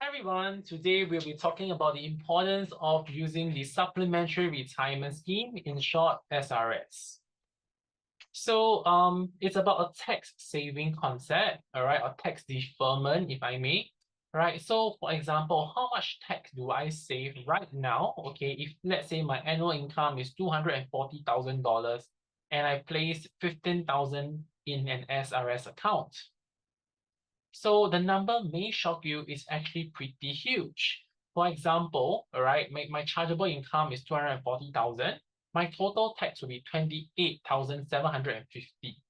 Hi everyone, today we'll be talking about the importance of using the Supplementary Retirement Scheme, in short, SRS. So it's about a tax saving concept, all right, or tax deferment, if I may. All right, so for example, how much tax do I save right now? Okay, if let's say my annual income is $240,000 and I place 15,000 in an SRS account. So the number may shock you, is actually pretty huge. For example, all right, my chargeable income is 240,000. My total tax will be 28,750.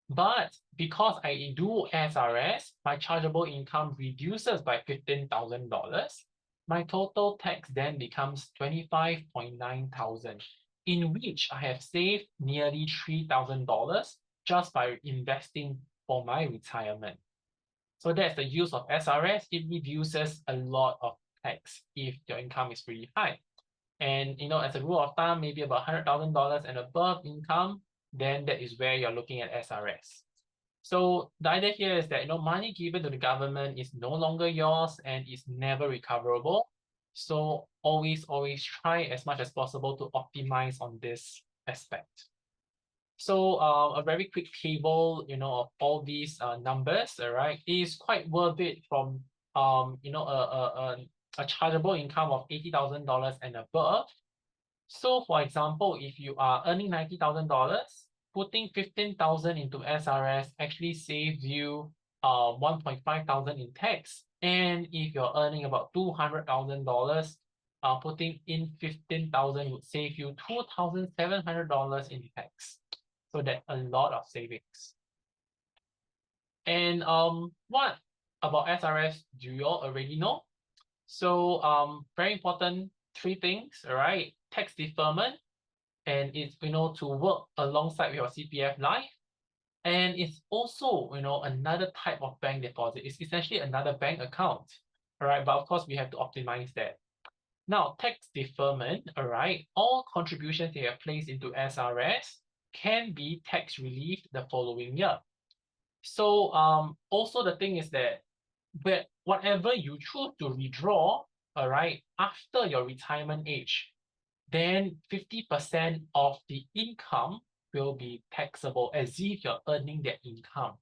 But because I do SRS, my chargeable income reduces by $15,000. My total tax then becomes 25,900, in which I have saved nearly $3,000 just by investing for my retirement. So that's the use of SRS. It reduces a lot of tax if your income is really high. And as a rule of thumb, maybe about $100,000 and above income, then that is where you're looking at SRS. So the idea here is that money given to the government is no longer yours and is never recoverable. So always try as much as possible to optimize on this aspect. So a very quick table, of all these numbers, all right, is quite worth it from a chargeable income of $80,000 and above. So for example, if you are earning $90,000, putting 15,000 into SRS actually saves you 1.5 thousand in tax. And if you're earning about $200,000, putting in 15,000 would save you $2,700 in tax. So that's a lot of savings. And what about SRS do you all already know? So very important, three things, all right? Tax deferment, and it's to work alongside with your CPF life. And it's also another type of bank deposit. It's essentially another bank account. All right, but of course we have to optimize that. Now, tax deferment, all right, all contributions that are placed into SRS can be tax relieved the following year. So also the thing is that whatever you choose to withdraw, all right, after your retirement age, then 50% of the income will be taxable as if you're earning that income.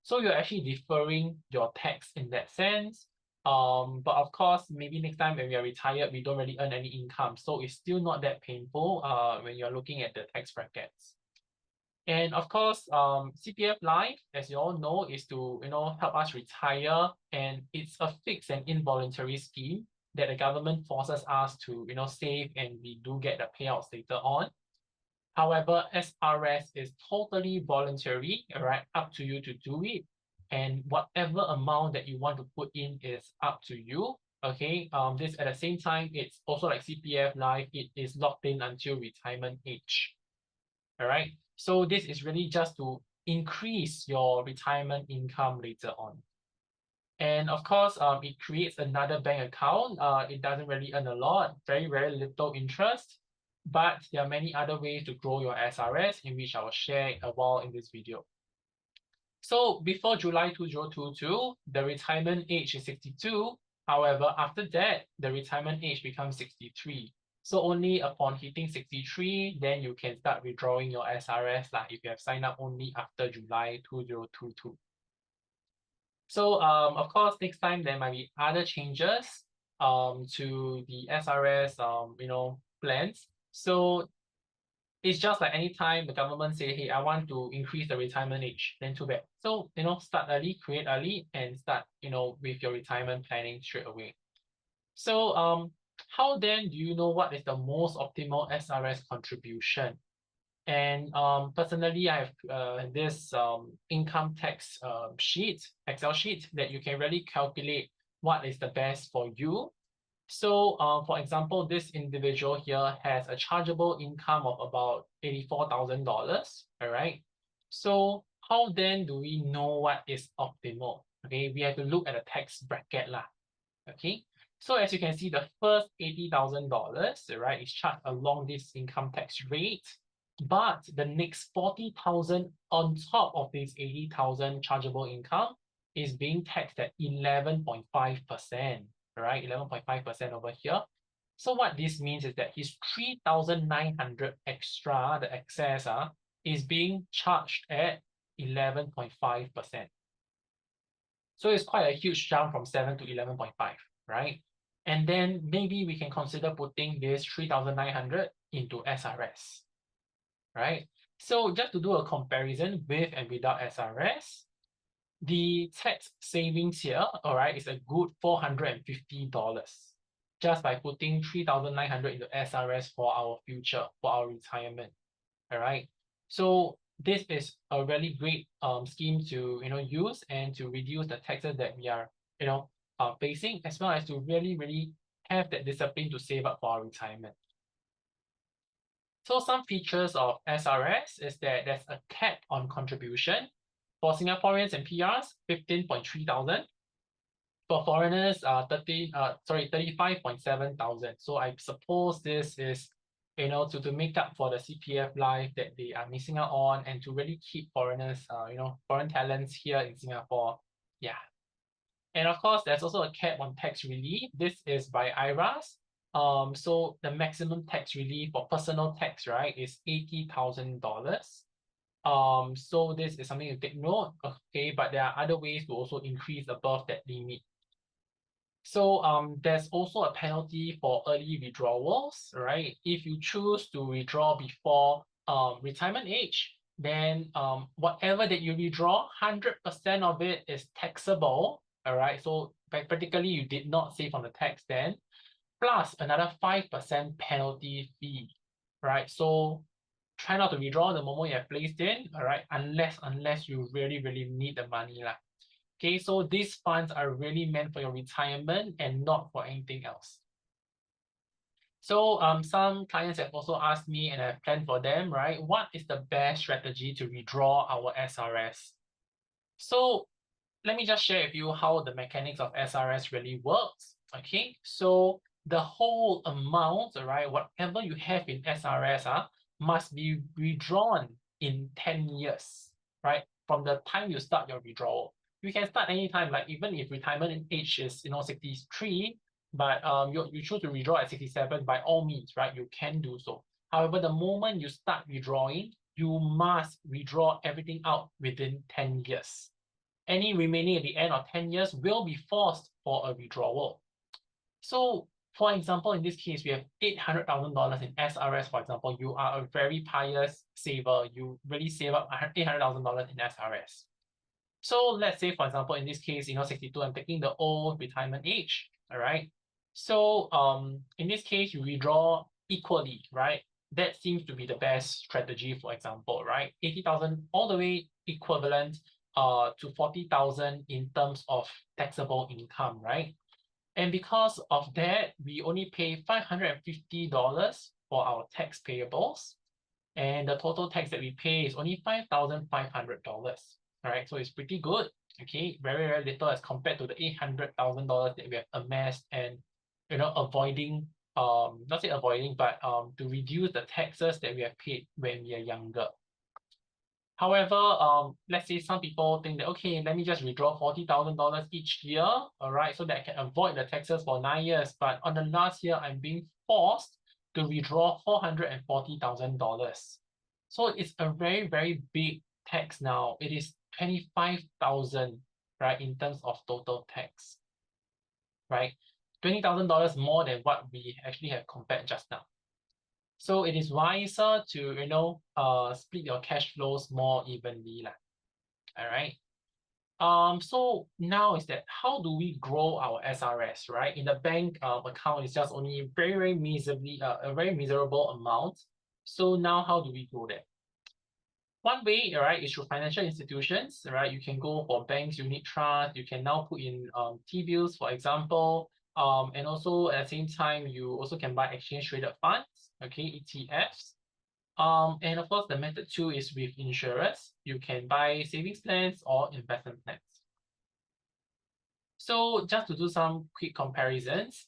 So you're actually deferring your tax in that sense. But of course, maybe next time when we are retired, we don't really earn any income. So it's still not that painful when you're looking at the tax brackets. And of course, CPF Life, as you all know, is to help us retire, and it's a fixed and involuntary scheme that the government forces us to save, and we do get the payouts later on. However, SRS is totally voluntary, all right, up to you to do it, and whatever amount that you want to put in is up to you. Okay, this at the same time, it's also like CPF Life, it is locked in until retirement age. All right. So this is really just to increase your retirement income later on. And of course, it creates another bank account. It doesn't really earn a lot, very little interest, but there are many other ways to grow your SRS, in which I will share a while in this video. So before July 2022, the retirement age is 62. However, after that, the retirement age becomes 63. So only upon hitting 63, then you can start withdrawing your SRS if you have signed up only after July 2022. So of course, next time there might be other changes to the SRS plans. So it's just like anytime the government say, hey, I want to increase the retirement age, then too bad. So start early, create early, and start with your retirement planning straight away. So how then do you know what is the most optimal SRS contribution? And personally, I have this income tax sheet, Excel sheet, that you can really calculate what is the best for you. So for example, this individual here has a chargeable income of about $84,000, all right? So how then do we know what is optimal? Okay, we have to look at the tax bracket lah. Okay, so as you can see, the first $80,000, right, is charged along this income tax rate, but the next 40,000 on top of this 80,000 chargeable income is being taxed at 11.5%. all right, 11.5% over here. So what this means is that his 3,900 extra, the excess, is being charged at 11.5%. So it's quite a huge jump from 7 to 11.5, right? And then maybe we can consider putting this 3,900 into SRS, right? So just to do a comparison with and without SRS, the tax savings here, all right, is a good $450 just by putting 3,900 into SRS for our future, for our retirement, all right? So this is a really great scheme to use and to reduce the taxes that we are facing, as well as to really have that discipline to save up for our retirement. So some features of SRS is that there's a cap on contribution. For Singaporeans and PRs, 15.3 thousand. For foreigners, 35.7 thousand. So I suppose this is to make up for the CPF life that they are missing out on, and to really keep foreigners, foreign talents here in Singapore. Yeah. And of course, there's also a cap on tax relief. This is by IRAS. So the maximum tax relief for personal tax, right, is $80,000. So this is something to take note, okay, but there are other ways to also increase above that limit. So there's also a penalty for early withdrawals, right? If you choose to withdraw before retirement age, then whatever that you withdraw, 100% of it is taxable, all right? So practically you did not save on the tax then, plus another 5% penalty fee, right? So try not to withdraw the moment you have placed in, all right, unless you really need the money lah. Okay, so these funds are really meant for your retirement and not for anything else. So some clients have also asked me, and I've planned for them, right? What is the best strategy to withdraw our SRS? So let me just share with you how the mechanics of SRS really works. Okay, so the whole amount, right, whatever you have in SRS must be withdrawn in 10 years, right? From the time you start your withdrawal. You can start anytime, like even if retirement age is 63, but you choose to withdraw at 67, by all means, right? You can do so. However, the moment you start withdrawing, you must withdraw everything out within 10 years. Any remaining at the end of 10 years will be forced for a withdrawal. So, for example, in this case, we have $800,000 in SRS, for example. You are a very pious saver. You really save up $800,000 in SRS. So let's say, for example, in this case, 62, I'm taking the old retirement age, all right? So in this case, you withdraw equally, right? That seems to be the best strategy, for example, right? 80,000 all the way equivalent to 40,000 in terms of taxable income, right? And because of that, we only pay $550 for our tax payables. And the total tax that we pay is only $5,500. All right, so it's pretty good. Okay, very little as compared to the $800,000 that we have amassed, and avoiding not say avoiding, but to reduce the taxes that we have paid when we are younger. However, let's say some people think that, okay, let me just withdraw $40,000 each year, all right, so that I can avoid the taxes for 9 years. But on the last year, I'm being forced to withdraw $440,000. So it's a very big tax now. It is 25,000, right, in terms of total tax, right? $20,000 more than what we actually have compared just now. So it is wiser to split your cash flows more evenly lah. All right. So now is that, how do we grow our SRS, right? In the bank account, it's just only very miserably a very miserable amount. So now how do we grow that? One way, right, is through financial institutions, right? You can go for banks, unit trust. You can now put in T-bills, for example. And also at the same time, you also can buy exchange traded funds, okay, ETFs. And of course, the method 2 is with insurers. You can buy savings plans or investment plans. So just to do some quick comparisons,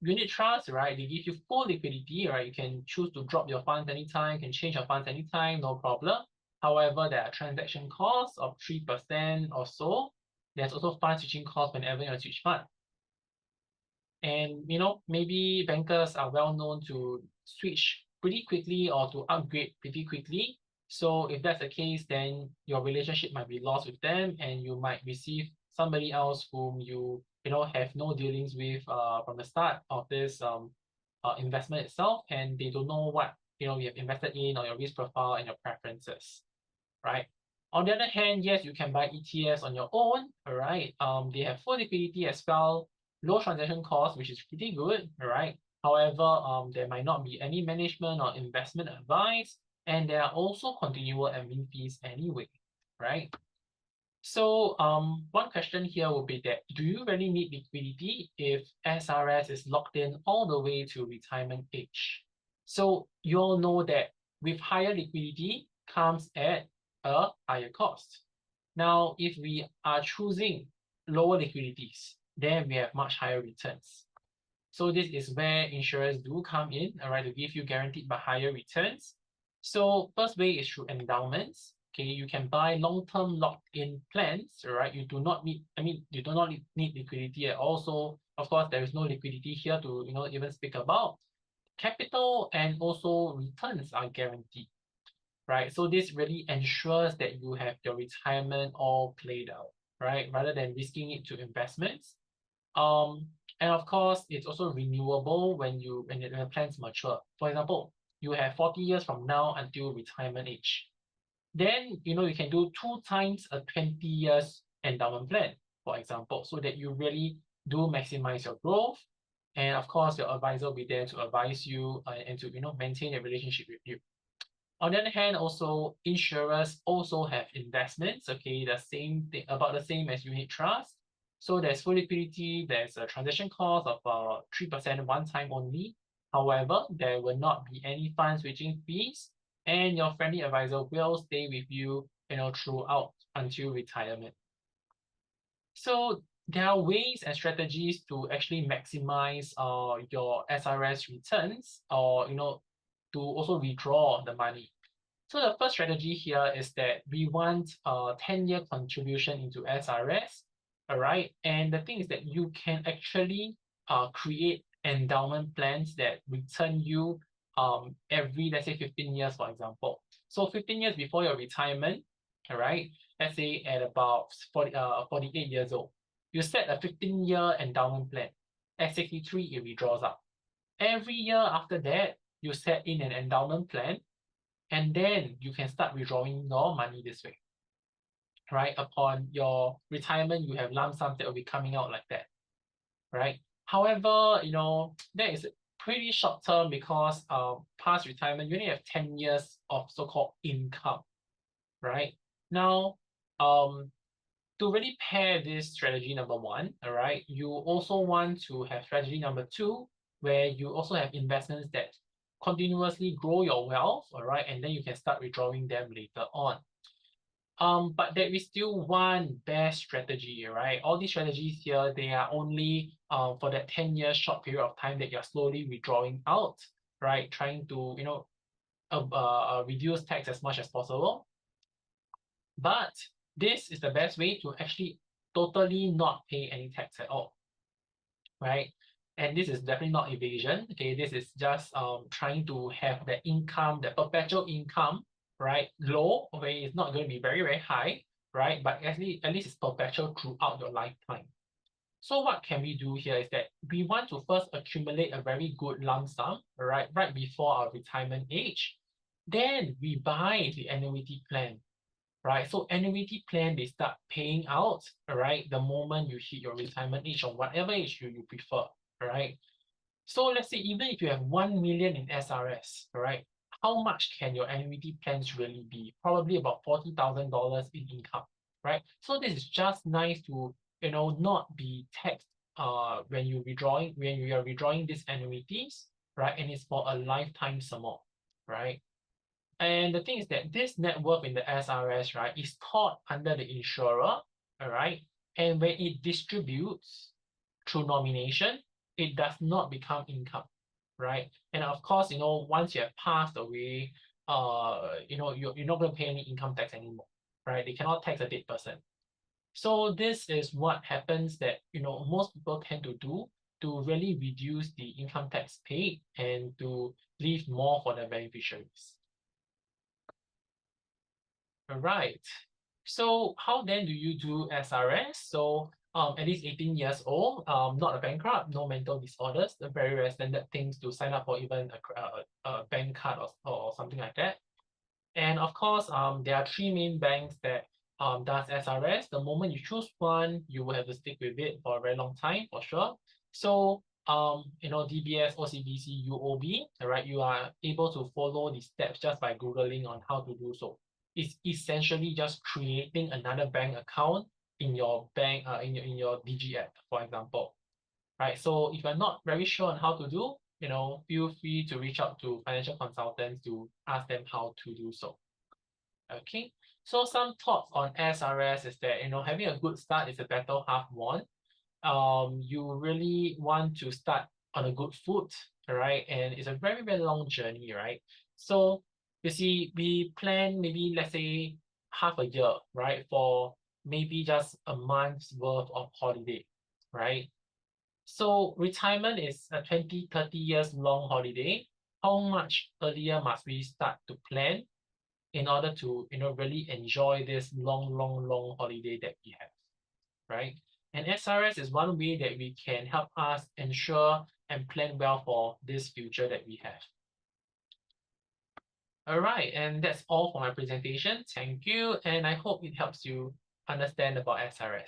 unit trust, right, they give you full liquidity, right? You can choose to drop your funds anytime, you can change your funds anytime, no problem. However, there are transaction costs of 3% or so. There's also fund switching costs whenever you switch fund. And maybe bankers are well known to switch pretty quickly or to upgrade pretty quickly. So if that's the case, then your relationship might be lost with them, and you might receive somebody else whom you have no dealings with from the start of this investment itself, and they don't know what you have invested in, or your risk profile and your preferences, right? On the other hand, yes, you can buy ETFs on your own, all right? They have full liquidity as well, low transaction cost, which is pretty good, all right? However, there might not be any management or investment advice, and there are also continual admin fees anyway, right? So, one question here will be that, do you really need liquidity if SRS is locked in all the way to retirement age? So you all know that with higher liquidity comes at a higher cost. Now, if we are choosing lower liquidities, then we have much higher returns. So this is where insurers do come in, all right, to give you guaranteed but higher returns. So first way is through endowments. Okay, you can buy long-term locked-in plans, all right? You do not need liquidity at all. So of course, there is no liquidity here to even speak about. Capital and also returns are guaranteed, right? So this really ensures that you have your retirement all played out, right? Rather than risking it to investments. And of course, it's also renewable when the plans mature. For example, you have 40 years from now until retirement age. Then you can do 2 times a 20 years endowment plan, for example, so that you really do maximize your growth. And of course, your advisor will be there to advise you and to maintain a relationship with you. On the other hand, also insurers also have investments, okay, the same thing, about the same as unit trust. So there's full liquidity, there's a transaction cost of 3% one time only. However, there will not be any fund switching fees, and your friendly advisor will stay with you, throughout until retirement. So there are ways and strategies to actually maximize your SRS returns, or to also withdraw the money. So the first strategy here is that we want a 10-year contribution into SRS, all right? And the thing is that you can actually create endowment plans that return you every, let's say, 15 years, for example. So 15 years before your retirement, all right? Let's say at about 48 years old, you set a 15-year endowment plan. At 63, it withdraws out. Every year after that, you set in an endowment plan, and then you can start withdrawing your money this way, right? Upon your retirement, you have lump sums that will be coming out like that, right? However, that is pretty short term, because past retirement, you only have 10 years of so-called income, right? Now, to really pair this strategy number one, all right, you also want to have strategy number two, where you also have investments that continuously grow your wealth, all right, and then you can start withdrawing them later on. But there is still one best strategy, right? All these strategies here, they are only for that 10-year short period of time that you're slowly withdrawing out, right? Trying to, reduce tax as much as possible. But this is the best way to actually totally not pay any tax at all, right? And this is definitely not evasion. Okay, this is just trying to have the income, the perpetual income, right? Low, okay, it's not going to be very, very high, right? But at least it's perpetual throughout your lifetime. So what can we do here is that we want to first accumulate a very good lump sum, right before our retirement age. Then we buy the annuity plan, right? So annuity plan, they start paying out, all right, the moment you hit your retirement age, or whatever age you prefer, all right? So let's say even if you have 1 million in SRS, all right, how much can your annuity plans really be? Probably about $40,000 in income, right? So this is just nice to, not be taxed when you are withdrawing these annuities, right? And it's for a lifetime sum, right? And the thing is that this net worth in the SRS, right, is taught under the insurer, all right? And when it distributes through nomination, it does not become income, right? And of course, once you have passed away, you're not going to pay any income tax anymore, right? They cannot tax a dead person. So this is what happens that, most people tend to do to really reduce the income tax paid and to leave more for the beneficiaries. All right. So how then do you do SRS? So at least 18 years old, not a bankrupt, no mental disorders, the very, very standard things to sign up for even a bank card or something like that. And of course, there are three main banks that does SRS. The moment you choose one, you will have to stick with it for a very long time for sure. So DBS, OCBC, UOB, all right, you are able to follow the steps just by Googling on how to do so. It's essentially just creating another bank account in your bank, in your DG app, for example. Right. So if you're not very sure on how to do, feel free to reach out to financial consultants to ask them how to do so. Okay. So some thoughts on SRS is that having a good start is a battle half won. You really want to start on a good foot, right? And it's a very, very long journey, right? So you see, we plan maybe let's say half a year, right, for maybe just a month's worth of holiday, right? So retirement is a 20, 30 years long holiday. How much earlier must we start to plan in order to, really enjoy this long, long, long holiday that we have, right? And SRS is one way that we can help us ensure and plan well for this future that we have. All right, and that's all for my presentation. Thank you, and I hope it helps you understand about SRS.